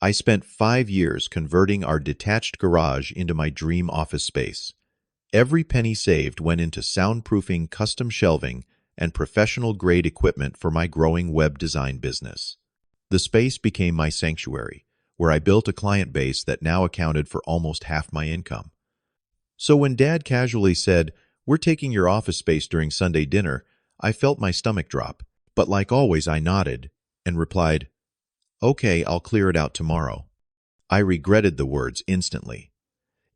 I spent 5 years converting our detached garage into my dream office space. Every penny saved went into soundproofing, custom shelving, and professional-grade equipment for my growing web design business. The space became my sanctuary, where I built a client base that now accounted for almost half my income. So when Dad casually said, "We're taking your office space during Sunday dinner," I felt my stomach drop. But like always, I nodded and replied, "Okay, I'll clear it out tomorrow." I regretted the words instantly.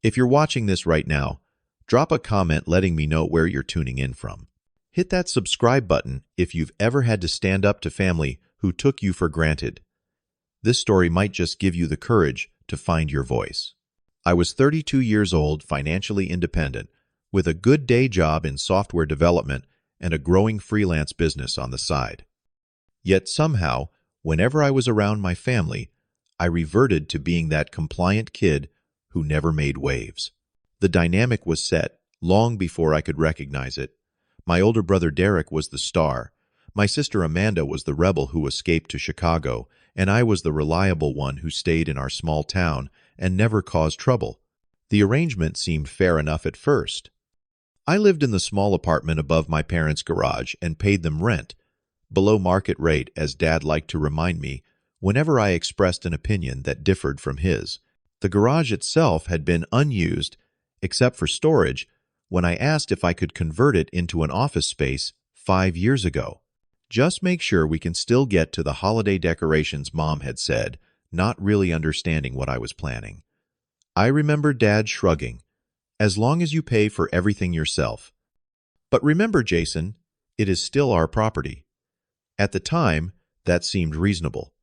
If you're watching this right now, drop a comment letting me know where you're tuning in from. Hit that subscribe button if you've ever had to stand up to family who took you for granted. This story might just give you the courage to find your voice. I was 32 years old, financially independent, with a good day job in software development and a growing freelance business on the side. Yet somehow, whenever I was around my family, I reverted to being that compliant kid who never made waves. The dynamic was set long before I could recognize it. My older brother Derek was the star. My sister Amanda was the rebel who escaped to Chicago, and I was the reliable one who stayed in our small town and never caused trouble. The arrangement seemed fair enough at first. I lived in the small apartment above my parents' garage and paid them rent, below market rate, as Dad liked to remind me whenever I expressed an opinion that differed from his. The garage itself had been unused, except for storage, when I asked if I could convert it into an office space 5 years ago. "Just make sure we can still get to the holiday decorations," Mom had said, not really understanding what I was planning. I remember Dad shrugging, "As long as you pay for everything yourself. But remember, Jason, it is still our property." At the time, that seemed reasonable.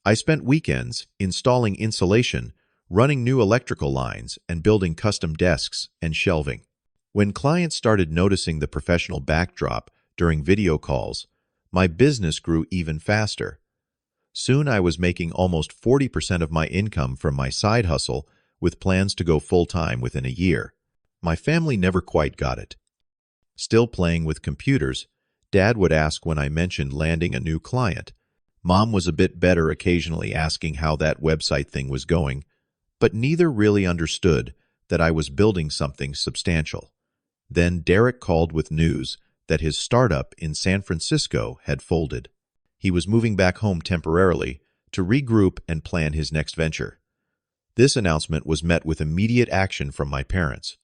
I spent weekends installing insulation, running new electrical lines, and building custom desks and shelving. When clients started noticing the professional backdrop during video calls, my business grew even faster. Soon I was making almost 40% of my income from my side hustle, with plans to go full-time within a year. My family never quite got it. Still playing with computers, Dad would ask when I mentioned landing a new client. Mom was a bit better, occasionally asking how that website thing was going, but neither really understood that I was building something substantial. Then Derek called with news that his startup in San Francisco had folded. He was moving back home temporarily to regroup and plan his next venture. This announcement was met with immediate action from my parents.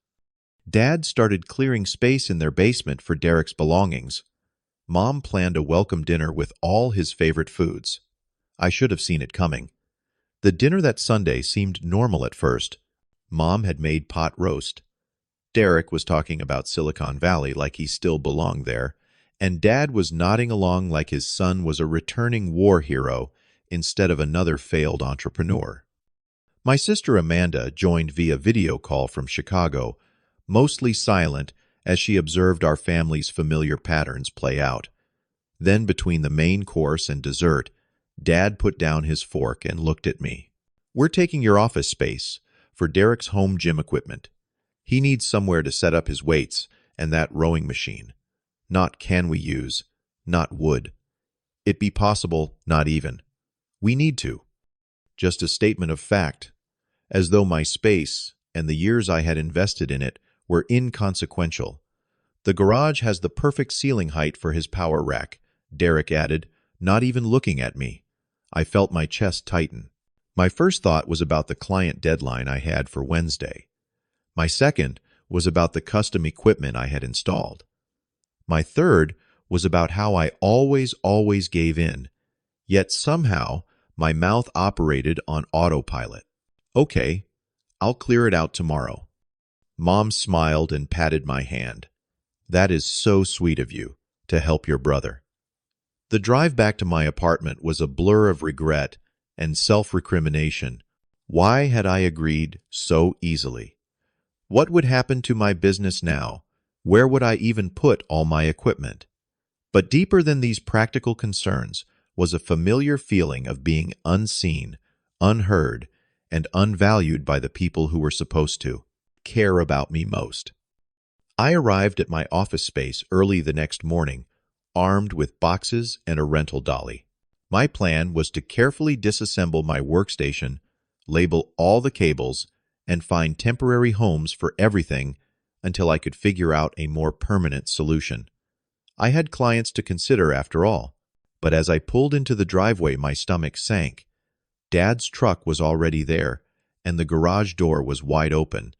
Dad started clearing space in their basement for Derek's belongings. Mom planned a welcome dinner with all his favorite foods. I should have seen it coming. The dinner that Sunday seemed normal at first. Mom had made pot roast. Derek was talking about Silicon Valley like he still belonged there, and Dad was nodding along like his son was a returning war hero instead of another failed entrepreneur. My sister Amanda joined via video call from Chicago, mostly silent as she observed our family's familiar patterns play out. Then, between the main course and dessert, Dad put down his fork and looked at me. "We're taking your office space for Derek's home gym equipment. He needs somewhere to set up his weights and that rowing machine. Not can we use, not would. It be possible, not even. We need to." Just a statement of fact, as though my space and the years I had invested in it were inconsequential. "The garage has the perfect ceiling height for his power rack," Derek added, not even looking at me. I felt my chest tighten. My first thought was about the client deadline I had for Wednesday. My second was about the custom equipment I had installed. My third was about how I always gave in, yet somehow my mouth operated on autopilot. "Okay, I'll clear it out tomorrow." Mom smiled and patted my hand. "That is so sweet of you to help your brother." The drive back to my apartment was a blur of regret and self-recrimination. Why had I agreed so easily? What would happen to my business now? Where would I even put all my equipment? But deeper than these practical concerns was a familiar feeling of being unseen, unheard, and unvalued by the people who were supposed to care about me most. I arrived at my office space early the next morning, armed with boxes and a rental dolly. My plan was to carefully disassemble my workstation label all the cables, and find temporary homes for everything until I could figure out a more permanent solution. I had clients to consider after all, but as I pulled into the driveway, my stomach sank. Dad's truck was already there, and the garage door was wide open.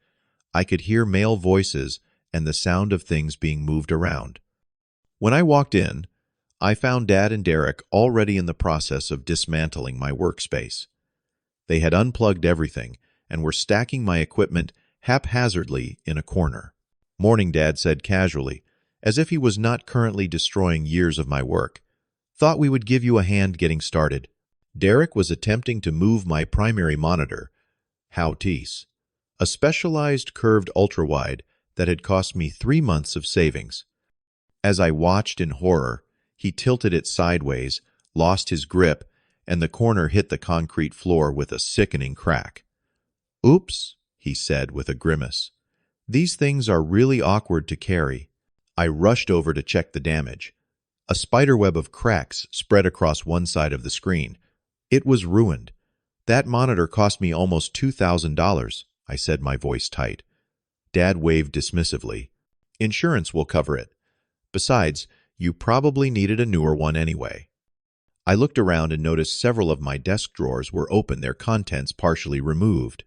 I could hear male voices and the sound of things being moved around. When I walked in, I found Dad and Derek already in the process of dismantling my workspace. They had unplugged everything and were stacking my equipment haphazardly in a corner. "Morning," Dad said casually, as if he was not currently destroying years of my work. "Thought we would give you a hand getting started." Derek was attempting to move my primary monitor, Houtis, a specialized curved ultrawide that had cost me 3 months of savings. As I watched in horror, he tilted it sideways, lost his grip, and the corner hit the concrete floor with a sickening crack. "Oops," he said with a grimace. "These things are really awkward to carry." I rushed over to check the damage. A spiderweb of cracks spread across one side of the screen. It was ruined. "That monitor cost me almost $2,000, I said, my voice tight. Dad waved dismissively. "Insurance will cover it. Besides, you probably needed a newer one anyway." I looked around and noticed several of my desk drawers were open, their contents partially removed.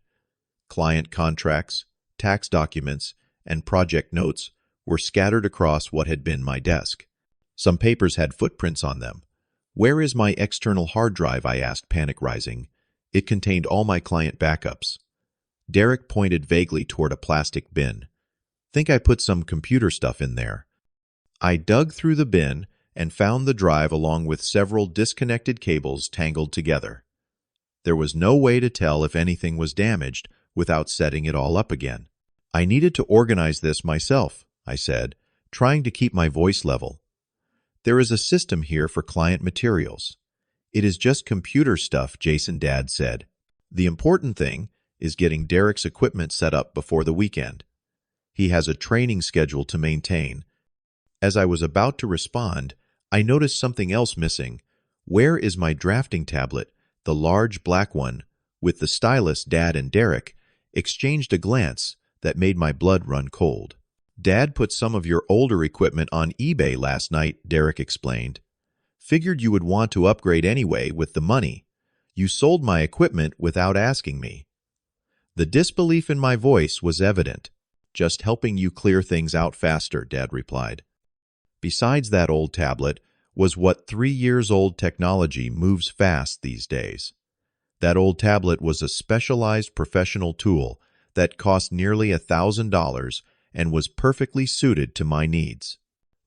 Client contracts, tax documents, and project notes were scattered across what had been my desk. Some papers had footprints on them. "Where is my external hard drive?" I asked, panic rising. "It contained all my client backups." Derek pointed vaguely toward a plastic bin. "Think I put some computer stuff in there." I dug through the bin and found the drive along with several disconnected cables tangled together. There was no way to tell if anything was damaged without setting it all up again. "I needed to organize this myself," I said, trying to keep my voice level. "There is a system here for client materials." "It is just computer stuff," Jason, Dad said. "The important thing is getting Derek's equipment set up before the weekend. He has a training schedule to maintain." As I was about to respond, I noticed something else missing. "Where is my drafting tablet?" The large black one, with the stylus. Dad and Derek exchanged a glance that made my blood run cold. "Dad put some of your older equipment on eBay last night," Derek explained. "Figured you would want to upgrade anyway with the money. You sold my equipment without asking me." The disbelief in my voice was evident. "Just helping you clear things out faster," Dad replied. Besides, that old tablet was what 3-year-old technology moves fast these days. That old tablet was a specialized professional tool that cost nearly $1,000 and was perfectly suited to my needs.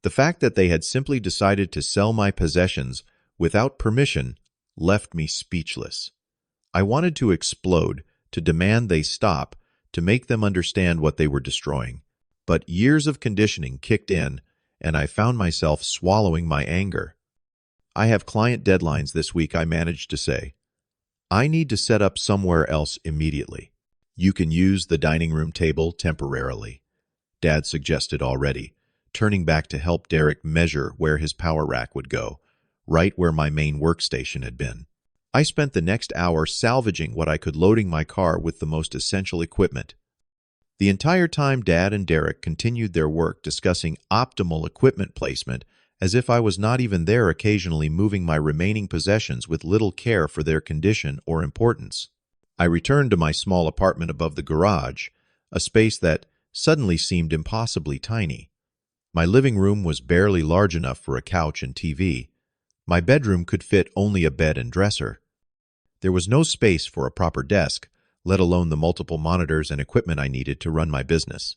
The fact that they had simply decided to sell my possessions without permission left me speechless. I wanted to explode, to demand they stop, to make them understand what they were destroying. But years of conditioning kicked in, and I found myself swallowing my anger. "I have client deadlines this week," I managed to say. "I need to set up somewhere else immediately." "You can use the dining room table temporarily," Dad suggested already, turning back to help Derek measure where his power rack would go, right where my main workstation had been. I spent the next hour salvaging what I could, loading my car with the most essential equipment. The entire time, Dad and Derek continued their work, discussing optimal equipment placement, as if I was not even there, occasionally moving my remaining possessions with little care for their condition or importance. I returned to my small apartment above the garage, a space that suddenly seemed impossibly tiny. My living room was barely large enough for a couch and TV. My bedroom could fit only a bed and dresser. There was no space for a proper desk, let alone the multiple monitors and equipment I needed to run my business.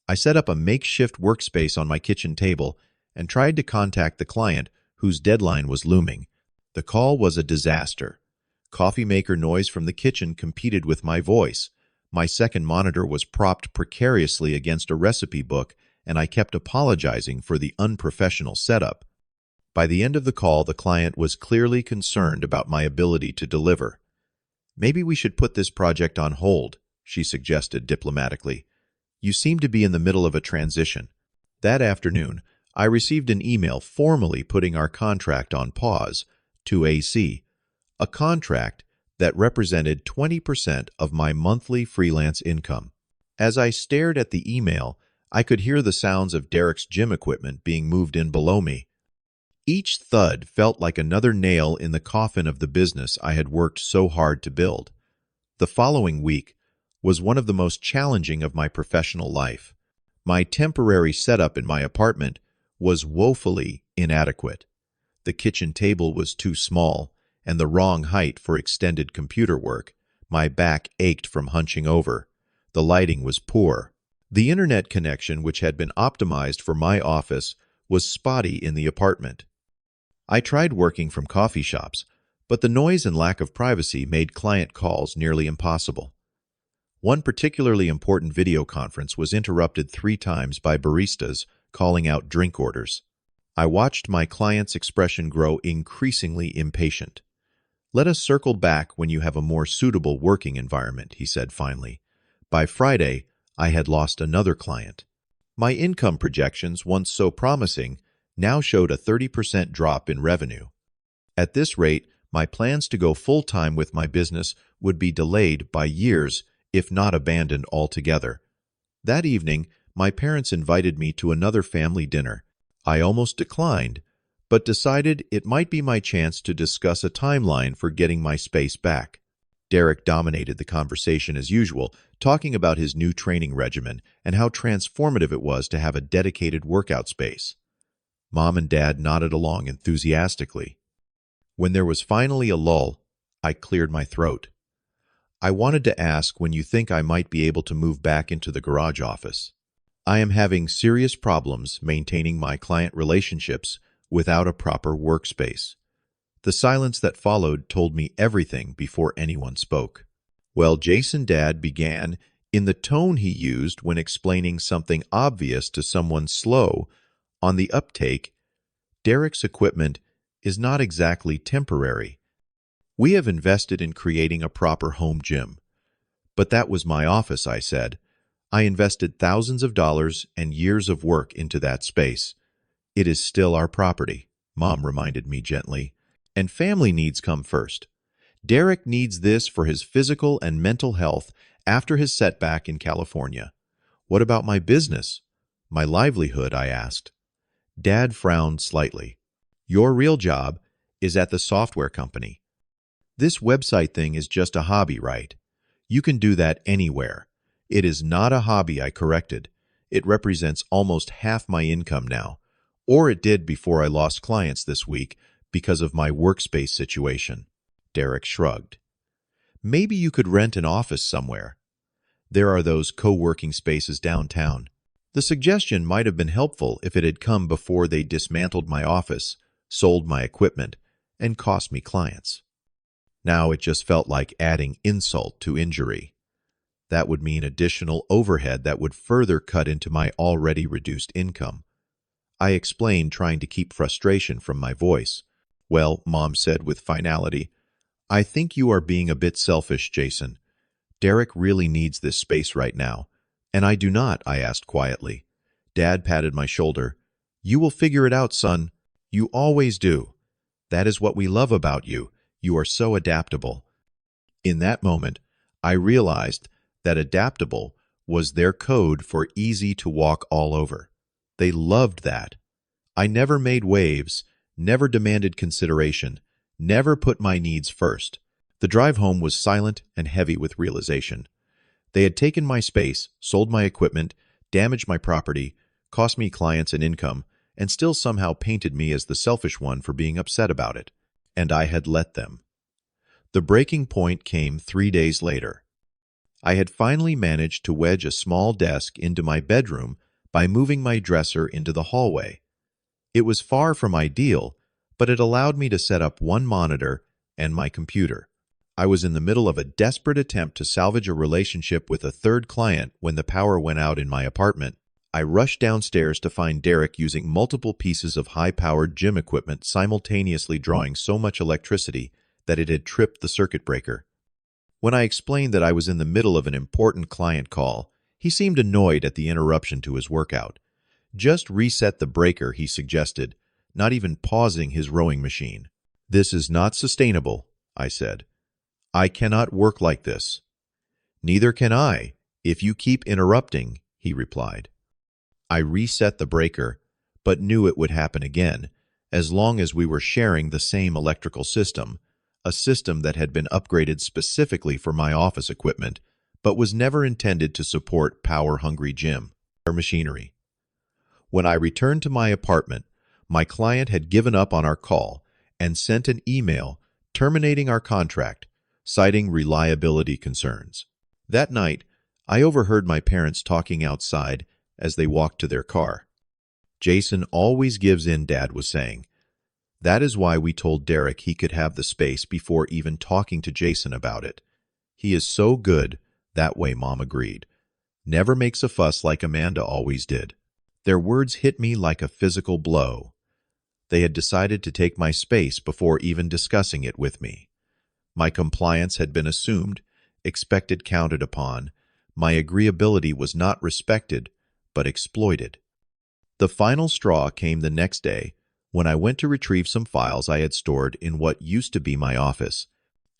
I set up a makeshift workspace on my kitchen table and tried to contact the client whose deadline was looming. The call was a disaster. Coffee maker noise from the kitchen competed with my voice. My second monitor was propped precariously against a recipe book, and I kept apologizing for the unprofessional setup. By the end of the call, the client was clearly concerned about my ability to deliver. "Maybe we should put this project on hold," she suggested diplomatically. "You seem to be in the middle of a transition." That afternoon, I received an email formally putting our contract on pause to AC, a contract that represented 20% of my monthly freelance income. As I stared at the email, I could hear the sounds of Derek's gym equipment being moved in below me. Each thud felt like another nail in the coffin of the business I had worked so hard to build. The following week was one of the most challenging of my professional life. My temporary setup in my apartment was woefully inadequate. The kitchen table was too small and the wrong height for extended computer work. My back ached from hunching over. The lighting was poor. The internet connection, which had been optimized for my office, was spotty in the apartment. I tried working from coffee shops, but the noise and lack of privacy made client calls nearly impossible. One particularly important video conference was interrupted 3 times by baristas calling out drink orders. I watched my client's expression grow increasingly impatient. "Let us circle back when you have a more suitable working environment," he said finally. By Friday, I had lost another client. My income projections, once so promising, now showed a 30% drop in revenue. At this rate, my plans to go full-time with my business would be delayed by years, if not abandoned altogether. That evening, my parents invited me to another family dinner. I almost declined, but decided it might be my chance to discuss a timeline for getting my space back. Derek dominated the conversation as usual, talking about his new training regimen and how transformative it was to have a dedicated workout space. Mom and Dad nodded along enthusiastically. When there was finally a lull, I cleared my throat. "I wanted to ask when you think I might be able to move back into the garage office. I am having serious problems maintaining my client relationships without a proper workspace." The silence that followed told me everything before anyone spoke. "Well, Jason," Dad began, in the tone he used when explaining something obvious to someone slow on the uptake, "Derek's equipment is not exactly temporary. We have invested in creating a proper home gym." "But that was my office," I said. "I invested thousands of dollars and years of work into that space." "It is still our property," Mom reminded me gently, "and family needs come first. Derek needs this for his physical and mental health after his setback in California." "What about my business? My livelihood?" I asked. Dad frowned slightly. "Your real job is at the software company. This website thing is just a hobby, right? You can do that anywhere." "It is not a hobby," I corrected. "It represents almost half my income now. Or it did before I lost clients this week because of my workspace situation." Derek shrugged. "Maybe you could rent an office somewhere. There are those co-working spaces downtown." The suggestion might have been helpful if it had come before they dismantled my office, sold my equipment, and cost me clients. Now it just felt like adding insult to injury. That would mean additional overhead that would further cut into my already reduced income. I explained, trying to keep frustration from my voice. "Well," Mom said with finality, "I think you are being a bit selfish, Jason. Derek really needs this space right now." "And I do not," I asked quietly. Dad patted my shoulder. "You will figure it out, son. You always do. That is what we love about you. You are so adaptable." In that moment, I realized that adaptable was their code for easy to walk all over. They loved that. I never made waves, never demanded consideration, never put my needs first. The drive home was silent and heavy with realization. They had taken my space, sold my equipment, damaged my property, cost me clients and income, and still somehow painted me as the selfish one for being upset about it. And I had let them. The breaking point came 3 days later. I had finally managed to wedge a small desk into my bedroom by moving my dresser into the hallway. It was far from ideal, but it allowed me to set up one monitor and my computer. I was in the middle of a desperate attempt to salvage a relationship with a third client when the power went out in my apartment. I rushed downstairs to find Derek using multiple pieces of high-powered gym equipment, simultaneously drawing so much electricity that it had tripped the circuit breaker. When I explained that I was in the middle of an important client call, he seemed annoyed at the interruption to his workout. "Just reset the breaker," he suggested, not even pausing his rowing machine. "This is not sustainable," I said. "I cannot work like this." "Neither can I, if you keep interrupting," he replied. I reset the breaker, but knew it would happen again, as long as we were sharing the same electrical system, a system that had been upgraded specifically for my office equipment, but was never intended to support power-hungry Jim or machinery. When I returned to my apartment, my client had given up on our call and sent an email terminating our contract, citing reliability concerns. That night, I overheard my parents talking outside as they walked to their car. "Jason always gives in," Dad was saying. "That is why we told Derek he could have the space before even talking to Jason about it. He is so good that way," Mom agreed. "Never makes a fuss like Amanda always did." Their words hit me like a physical blow. They had decided to take my space before even discussing it with me. My compliance had been assumed, expected, counted upon. My agreeability was not respected, but exploited. The final straw came the next day when I went to retrieve some files I had stored in what used to be my office.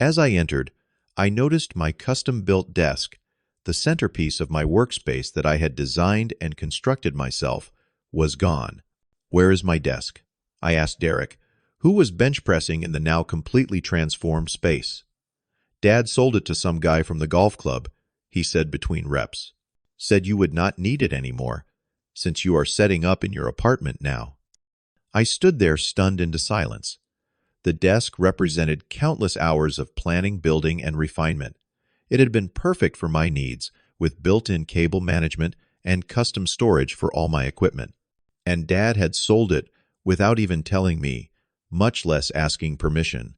As I entered, I noticed my custom-built desk, the centerpiece of my workspace that I had designed and constructed myself, was gone. "Where is my desk?" I asked Derek, who was bench pressing in the now completely transformed space. "Dad sold it to some guy from the golf club," he said between reps. "Said you would not need it anymore, since you are setting up in your apartment now." I stood there stunned into silence. The desk represented countless hours of planning, building, and refinement. It had been perfect for my needs, with built-in cable management and custom storage for all my equipment. And Dad had sold it without even telling me, much less asking permission.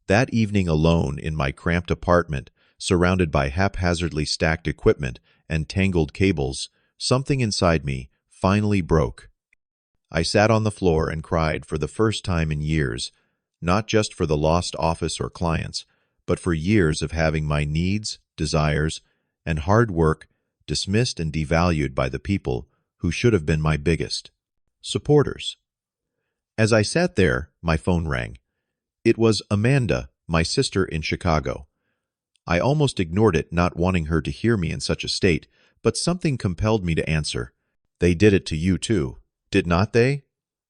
That evening alone in my cramped apartment, surrounded by haphazardly stacked equipment and tangled cables, something inside me finally broke. I sat on the floor and cried for the first time in years, not just for the lost office or clients, but for years of having my needs, desires, and hard work dismissed and devalued by the people who should have been my biggest supporters. As I sat there, my phone rang. It was Amanda, my sister in Chicago. I almost ignored it, not wanting her to hear me in such a state, but something compelled me to answer. "They did it to you too, did not they?"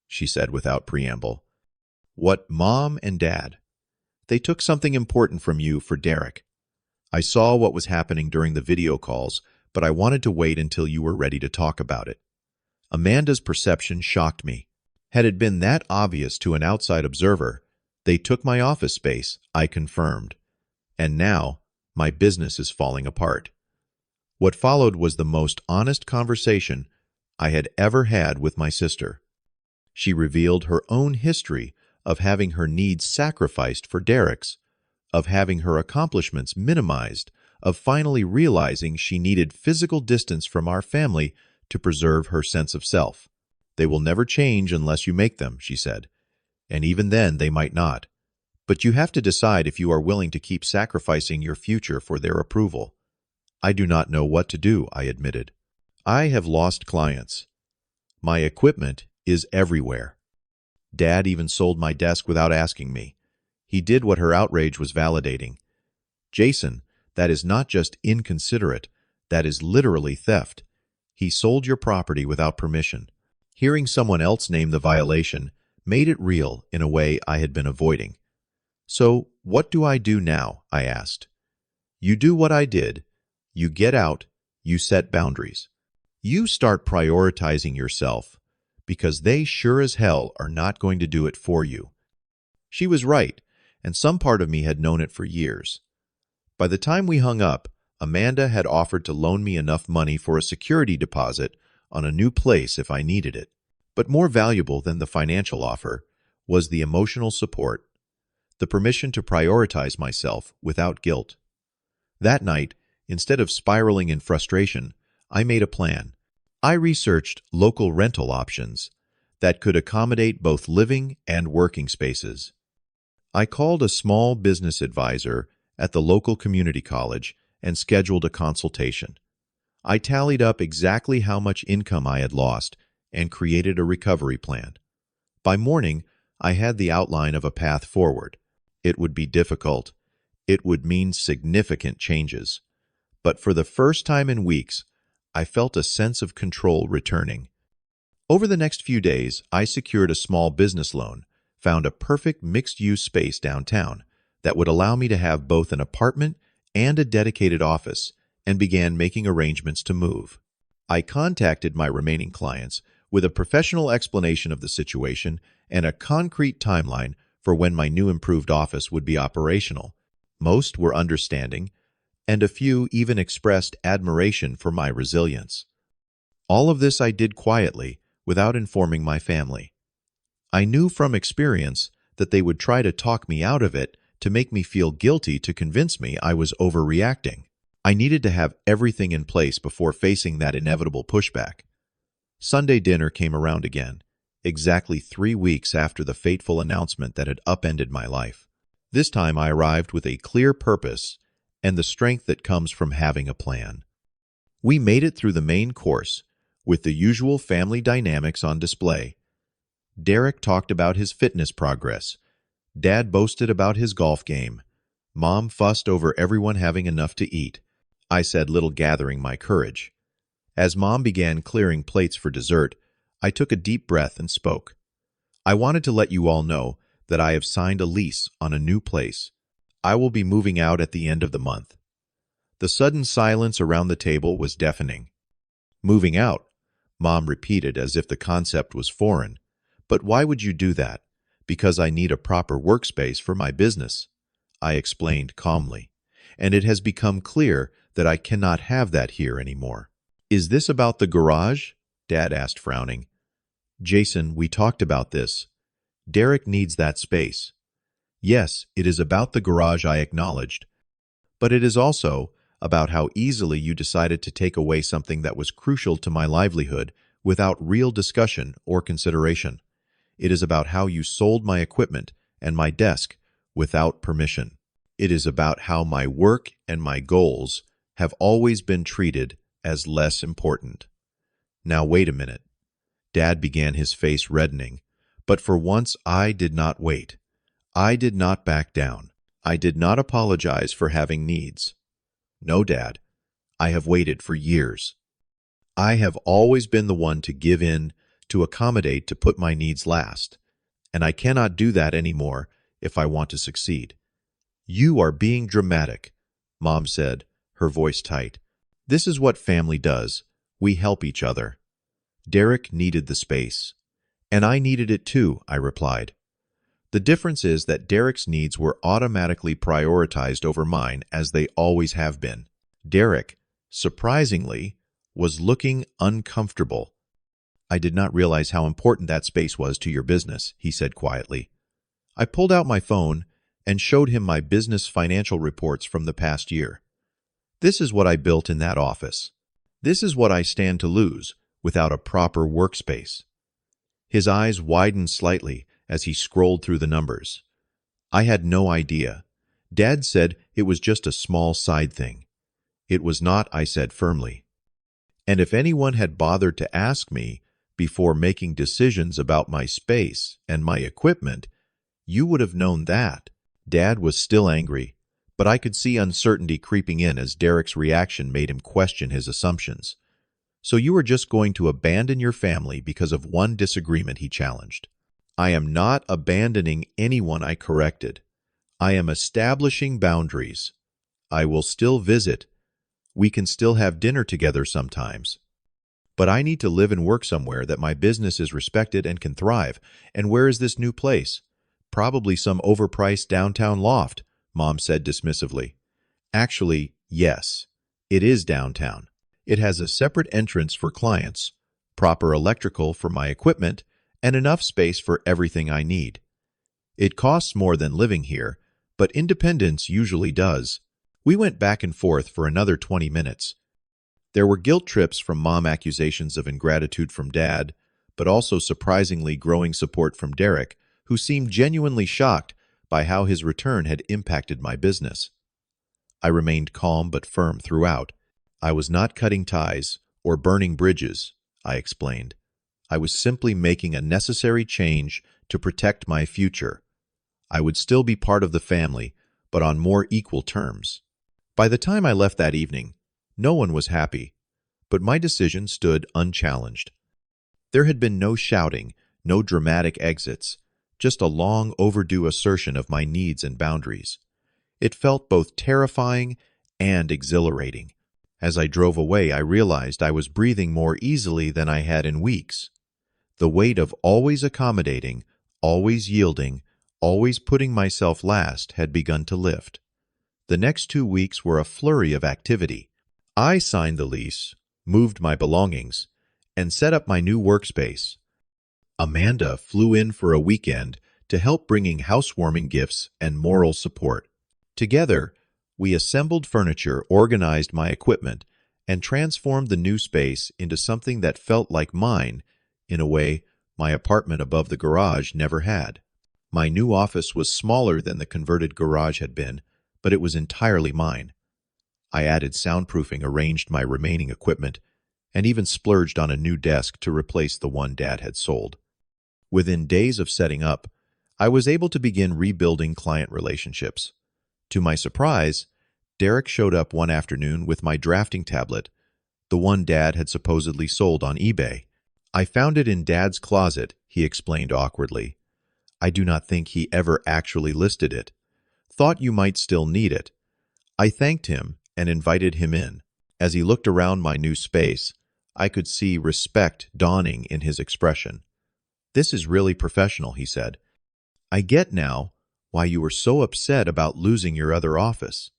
she said without preamble. "What, Mom and Dad? They took something important from you for Derek. I saw what was happening during the video calls, but I wanted to wait until you were ready to talk about it." Amanda's perception shocked me. Had it been that obvious to an outside observer, "They took my office space," I confirmed. "And now, my business is falling apart." What followed was the most honest conversation I had ever had with my sister. She revealed her own history of having her needs sacrificed for Derek's, of having her accomplishments minimized, of finally realizing she needed physical distance from our family to preserve her sense of self. "They will never change unless you make them," she said. "And even then, they might not. But you have to decide if you are willing to keep sacrificing your future for their approval." "I do not know what to do," I admitted. "I have lost clients. My equipment is everywhere. Dad even sold my desk without asking me. He did what her outrage was validating. Jason, that is not just inconsiderate, that is literally theft. He sold your property without permission." Hearing someone else name the violation made it real in a way I had been avoiding. "So, what do I do now?" I asked. "You do what I did. You get out. You set boundaries. You start prioritizing yourself, because they sure as hell are not going to do it for you." She was right, and some part of me had known it for years. By the time we hung up, Amanda had offered to loan me enough money for a security deposit on a new place if I needed it. But more valuable than the financial offer was the emotional support, the permission to prioritize myself without guilt. That night, instead of spiraling in frustration, I made a plan. I researched local rental options that could accommodate both living and working spaces. I called a small business advisor at the local community college and scheduled a consultation. I tallied up exactly how much income I had lost and created a recovery plan. By morning, I had the outline of a path forward. It would be difficult, It would mean significant changes. But for the first time in weeks, I felt a sense of control returning. Over the next few days, I secured a small business loan, found a perfect mixed-use space downtown that would allow me to have both an apartment and a dedicated office, and began making arrangements to move. I contacted my remaining clients with a professional explanation of the situation and a concrete timeline for when my new improved office would be operational. Most were understanding, and a few even expressed admiration for my resilience. All of this I did quietly, without informing my family. I knew from experience that they would try to talk me out of it to make me feel guilty to convince me I was overreacting. I needed to have everything in place before facing that inevitable pushback. Sunday dinner came around again, exactly 3 weeks after the fateful announcement that had upended my life. This time I arrived with a clear purpose and the strength that comes from having a plan. We made it through the main course, with the usual family dynamics on display. Derek talked about his fitness progress. Dad boasted about his golf game. Mom fussed over everyone having enough to eat. I said little, gathering my courage. As Mom began clearing plates for dessert, I took a deep breath and spoke. I wanted to let you all know that I have signed a lease on a new place. I will be moving out at the end of the month. The sudden silence around the table was deafening. Moving out, Mom repeated as if the concept was foreign. But why would you do that? Because I need a proper workspace for my business, I explained calmly. And it has become clear that I cannot have that here anymore. Is this about the garage? Dad asked, frowning. Jason, we talked about this. Derek needs that space. Yes, it is about the garage, I acknowledged. But it is also about how easily you decided to take away something that was crucial to my livelihood without real discussion or consideration. It is about how you sold my equipment and my desk without permission. It is about how my work and my goals have always been treated as less important. Now wait a minute. Dad began, his face reddening. But for once I did not wait. I did not back down. I did not apologize for having needs. No, Dad. I have waited for years. I have always been the one to give in, to accommodate, to put my needs last. And I cannot do that anymore if I want to succeed. You are being dramatic, Mom said, her voice tight. This is what family does. We help each other. Derek needed the space. And I needed it too, I replied. The difference is that Derek's needs were automatically prioritized over mine, as they always have been. Derek, surprisingly, was looking uncomfortable. I did not realize how important that space was to your business, he said quietly. I pulled out my phone and showed him my business financial reports from the past year. This is what I built in that office. This is what I stand to lose without a proper workspace. His eyes widened slightly as he scrolled through the numbers. I had no idea. Dad said it was just a small side thing. It was not, I said firmly. And if anyone had bothered to ask me before making decisions about my space and my equipment, you would have known that. Dad was still angry, but I could see uncertainty creeping in as Derek's reaction made him question his assumptions. So you were just going to abandon your family because of one disagreement, he challenged. I am not abandoning anyone, I corrected. I am establishing boundaries. I will still visit. We can still have dinner together sometimes. But I need to live and work somewhere that my business is respected and can thrive. And where is this new place? Probably some overpriced downtown loft, Mom said dismissively. Actually, yes, it is downtown. It has a separate entrance for clients, proper electrical for my equipment, and enough space for everything I need. It costs more than living here, but independence usually does. We went back and forth for another 20 minutes. There were guilt trips from Mom, accusations of ingratitude from Dad, but also surprisingly growing support from Derek, who seemed genuinely shocked by how his return had impacted my business. I remained calm but firm throughout. I was not cutting ties or burning bridges, I explained. I was simply making a necessary change to protect my future. I would still be part of the family, but on more equal terms. By the time I left that evening, no one was happy, but my decision stood unchallenged. There had been no shouting, no dramatic exits, just a long overdue assertion of my needs and boundaries. It felt both terrifying and exhilarating. As I drove away, I realized I was breathing more easily than I had in weeks. The weight of always accommodating, always yielding, always putting myself last had begun to lift. The next 2 weeks were a flurry of activity. I signed the lease, moved my belongings, and set up my new workspace. Amanda flew in for a weekend to help bringing housewarming gifts and moral support. Together, we assembled furniture, organized my equipment, and transformed the new space into something that felt like mine in a way my apartment above the garage never had. My new office was smaller than the converted garage had been, but it was entirely mine. I added soundproofing, arranged my remaining equipment, and even splurged on a new desk to replace the one Dad had sold. Within days of setting up, I was able to begin rebuilding client relationships. To my surprise, Derek showed up one afternoon with my drafting tablet, the one Dad had supposedly sold on eBay. "I found it in Dad's closet," he explained awkwardly. "I do not think he ever actually listed it. Thought you might still need it." I thanked him and invited him in. As he looked around my new space, I could see respect dawning in his expression. "This is really professional," he said. "I get now why you were so upset about losing your other office."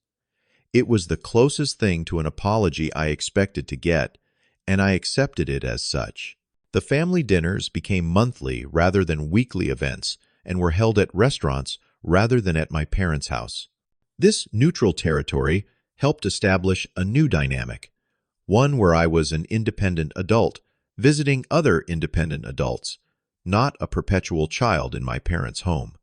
It was the closest thing to an apology I expected to get, and I accepted it as such. The family dinners became monthly rather than weekly events and were held at restaurants rather than at my parents' house. This neutral territory helped establish a new dynamic, one where I was an independent adult, visiting other independent adults, not a perpetual child in my parents' home.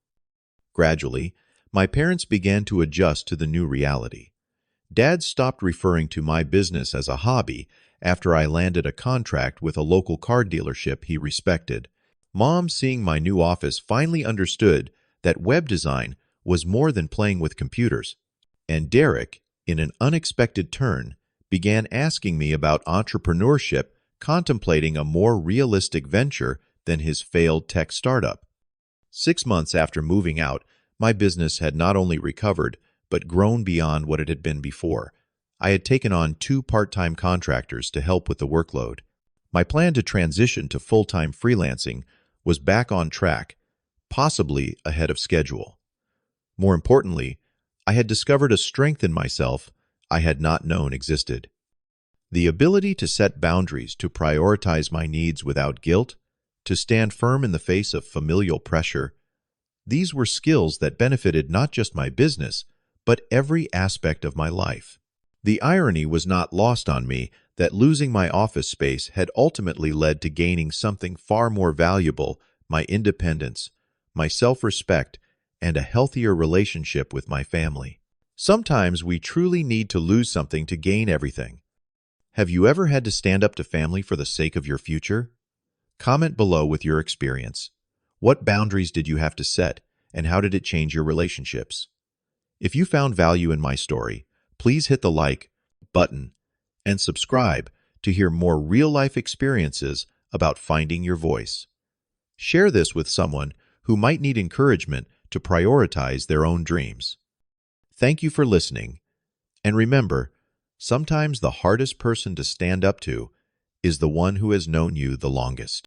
Gradually, my parents began to adjust to the new reality. Dad stopped referring to my business as a hobby after I landed a contract with a local car dealership he respected. Mom, seeing my new office, finally understood that web design was more than playing with computers. And Derek, in an unexpected turn, began asking me about entrepreneurship, contemplating a more realistic venture than his failed tech startup. 6 months after moving out, my business had not only recovered, but grown beyond what it had been before. I had taken on 2 part-time contractors to help with the workload. My plan to transition to full-time freelancing was back on track, possibly ahead of schedule. More importantly, I had discovered a strength in myself I had not known existed. The ability to set boundaries, to prioritize my needs without guilt, to stand firm in the face of familial pressure. These were skills that benefited not just my business, but every aspect of my life. The irony was not lost on me that losing my office space had ultimately led to gaining something far more valuable: my independence, my self-respect, and a healthier relationship with my family. Sometimes we truly need to lose something to gain everything. Have you ever had to stand up to family for the sake of your future? Comment below with your experience. What boundaries did you have to set, and how did it change your relationships? If you found value in my story, please hit the like button and subscribe to hear more real-life experiences about finding your voice. Share this with someone who might need encouragement to prioritize their own dreams. Thank you for listening, and remember, sometimes the hardest person to stand up to is the one who has known you the longest.